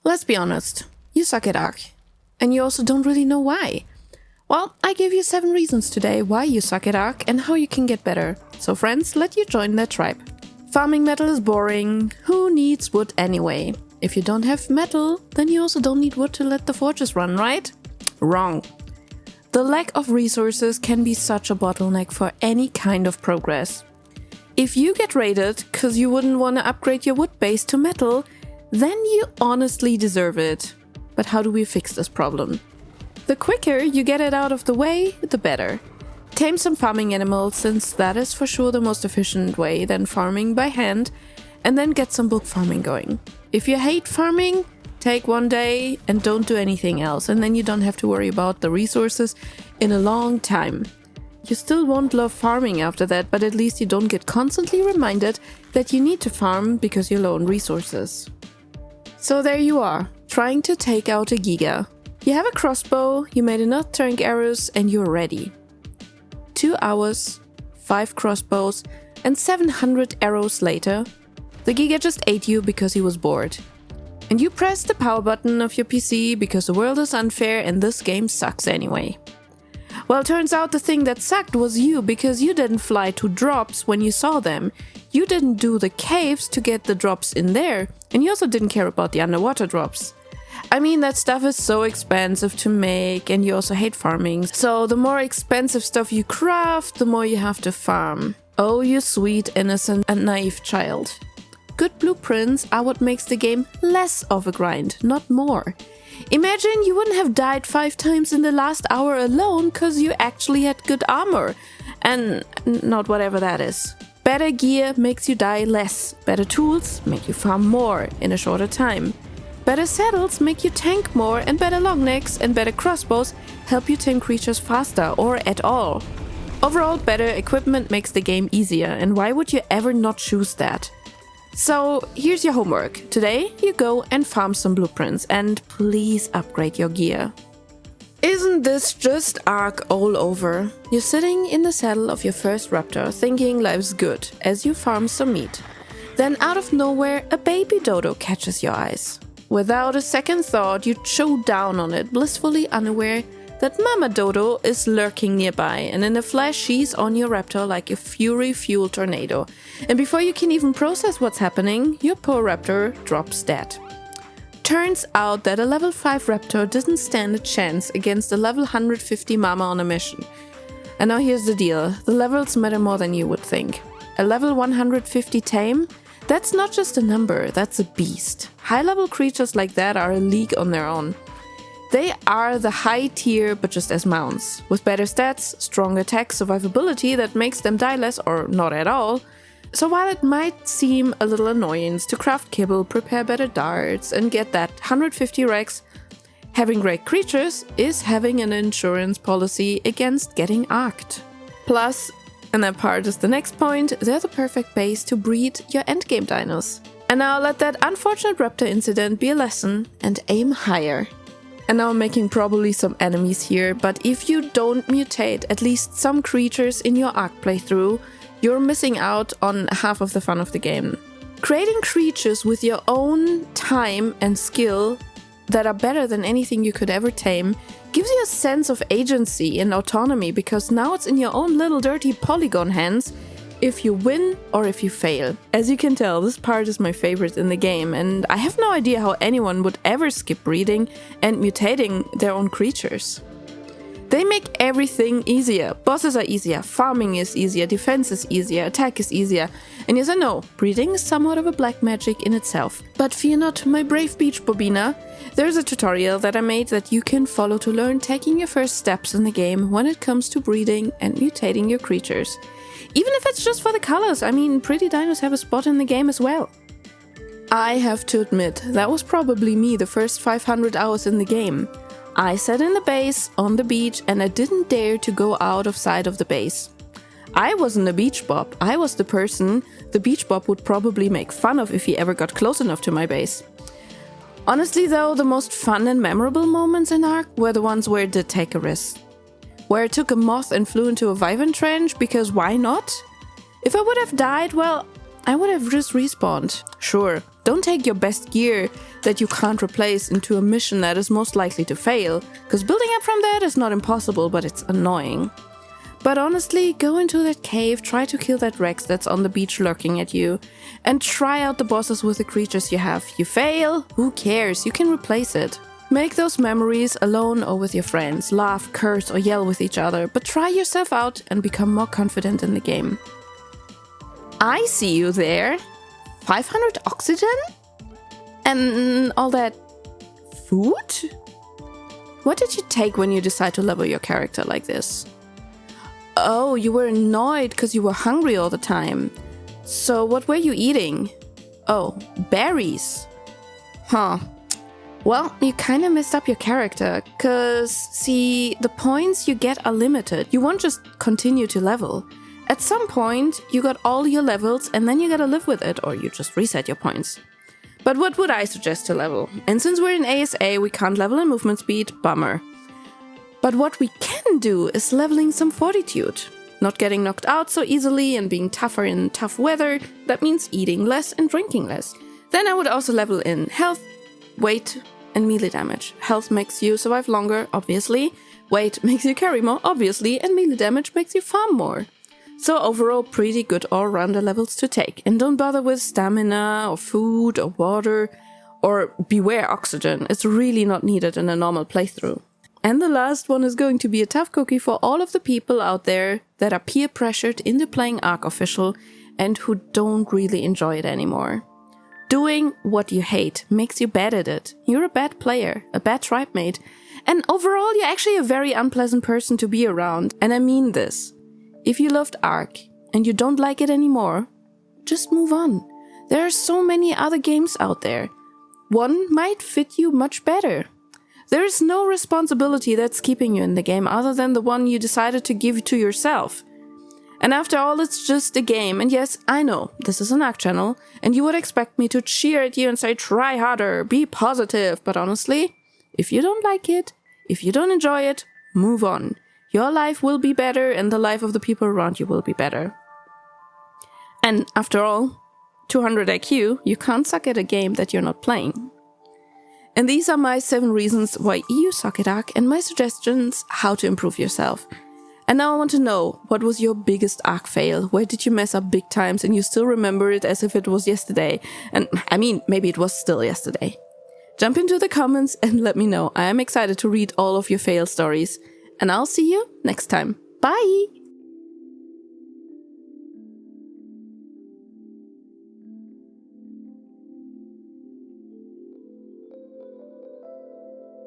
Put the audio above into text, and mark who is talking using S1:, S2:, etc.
S1: Let's be honest, you suck at ARK. And you also don't really know why. Well, I give you 7 reasons today why you suck at ARK and how you can get better. So friends, let you join that tribe. Farming metal is boring. Who needs wood anyway? If you don't have metal, then you also don't need wood to let the forges run, right? Wrong. The lack of resources can be such a bottleneck for any kind of progress. If you get raided because you wouldn't want to upgrade your wood base to metal, then you honestly deserve it. But how do we fix this problem? The quicker you get it out of the way, the better. Tame some farming animals, since that is for sure the most efficient way than farming by hand, and then get some book farming going. If you hate farming, take one day and don't do anything else, and then you don't have to worry about the resources in a long time. You still won't love farming after that, but at least you don't get constantly reminded that you need to farm because you're low on resources. So there you are, trying to take out a giga. You have a crossbow, you made enough throwing arrows, and you're ready. 2 hours, 5 crossbows, and 700 arrows later, the giga just ate you because he was bored. And you pressed the power button of your PC because the world is unfair and this game sucks anyway. Well, turns out the thing that sucked was you, because you didn't fly to drops when you saw them. You didn't do the caves to get the drops in there, and you also didn't care about the underwater drops. I mean, that stuff is so expensive to make, and you also hate farming. So the more expensive stuff you craft, the more you have to farm. Oh, you sweet, innocent, and naive child. Good blueprints are what makes the game less of a grind, not more. Imagine you wouldn't have died 5 times in the last hour alone because you actually had good armor. And not whatever that is. Better gear makes you die less. Better tools make you farm more in a shorter time. Better saddles make you tank more, and better longnecks and better crossbows help you tame creatures faster or at all. Overall, better equipment makes the game easier, and why would you ever not choose that? So here's your homework. Today you go and farm some blueprints, and please upgrade your gear. Isn't this just ARK all over? You're sitting in the saddle of your first raptor thinking life's good as you farm some meat. Then out of nowhere a baby dodo catches your eyes. Without a second thought, you chow down on it, blissfully unaware that Mama Dodo is lurking nearby, and in a flash she's on your raptor like a fury-fueled tornado. And before you can even process what's happening, your poor raptor drops dead. Turns out that a level 5 raptor didn't stand a chance against a level 150 mama on a mission. And now here's the deal, the levels matter more than you would think. A level 150 tame? That's not just a number, that's a beast. High-level creatures like that are a league on their own. They are the high tier, but just as mounts. With better stats, strong attack, survivability that makes them die less or not at all. So while it might seem a little annoyance to craft kibble, prepare better darts, and get that 150 rex, having great creatures is having an insurance policy against getting arked. Plus, and that part is the next point, they're the perfect base to breed your endgame dinos. And now let that unfortunate raptor incident be a lesson and aim higher. And now I'm making probably some enemies here, but if you don't mutate at least some creatures in your ARK playthrough, you're missing out on half of the fun of the game. Creating creatures with your own time and skill that are better than anything you could ever tame gives you a sense of agency and autonomy, because now it's in your own little dirty polygon hands if you win or if you fail. As you can tell, this part is my favorite in the game, and I have no idea how anyone would ever skip breeding and mutating their own creatures. They make everything easier. Bosses are easier, farming is easier, defense is easier, attack is easier. And yes, I know, breeding is somewhat of a black magic in itself. But fear not, my brave beach bobina. There's a tutorial that I made that you can follow to learn taking your first steps in the game when it comes to breeding and mutating your creatures. Even if it's just for the colors, I mean, pretty dinos have a spot in the game as well. I have to admit, that was probably me the first 500 hours in the game. I sat in the base, on the beach, and I didn't dare to go out of sight of the base. I wasn't a beach bob, I was the person the beach bob would probably make fun of if he ever got close enough to my base. Honestly though, the most fun and memorable moments in ARK were the ones where it did take a risk. Where I took a moth and flew into a wyvern trench, because why not? If I would have died, well, I would have just respawned. Sure, Don't take your best gear that you can't replace into a mission that is most likely to fail, because building up from that is not impossible, but it's annoying. But honestly, go into that cave, try to kill that Rex that's on the beach lurking at you, and try out the bosses with the creatures you have. You fail? Who cares? You can replace it. Make those memories alone or with your friends. Laugh, curse, or yell with each other, but try yourself out and become more confident in the game. I see you there. 500 oxygen? And all that food? What did you take when you decide to level your character like this? Oh, you were annoyed because you were hungry all the time. So what were you eating? Oh, berries. Huh. Well, you kinda messed up your character, cause, see, the points you get are limited. You won't just continue to level. At some point, you got all your levels and then you gotta live with it, or you just reset your points. But what would I suggest to level? And since we're in ASA, we can't level in movement speed, bummer. But what we can do is leveling some fortitude. Not getting knocked out so easily and being tougher in tough weather, that means eating less and drinking less. Then I would also level in health, weight, and melee damage. Health makes you survive longer, obviously. Weight makes you carry more, obviously. And melee damage makes you farm more. So overall, pretty good all-rounder levels to take. And don't bother with stamina, or food, or water, or beware oxygen. It's really not needed in a normal playthrough. And the last one is going to be a tough cookie for all of the people out there that are peer pressured into playing ARK Official and who don't really enjoy it anymore. Doing what you hate makes you bad at it. You're a bad player, a bad tribe mate, and overall you're actually a very unpleasant person to be around. And I mean this. If you loved ARK and you don't like it anymore, just move on. There are so many other games out there. One might fit you much better. There is no responsibility that's keeping you in the game other than the one you decided to give to yourself. And after all, it's just a game. And yes, I know, this is an ARK channel, and you would expect me to cheer at you and say, try harder, be positive. But honestly, if you don't like it, if you don't enjoy it, move on. Your life will be better, and the life of the people around you will be better. And after all, 200 IQ, you can't suck at a game that you're not playing. And these are my 7 reasons why you suck at ARK and my suggestions how to improve yourself. And now I want to know, what was your biggest ARK fail? Where did you mess up big times and you still remember it as if it was yesterday? And I mean, maybe it was still yesterday. Jump into the comments and let me know. I am excited to read all of your fail stories. And I'll see you next time. Bye!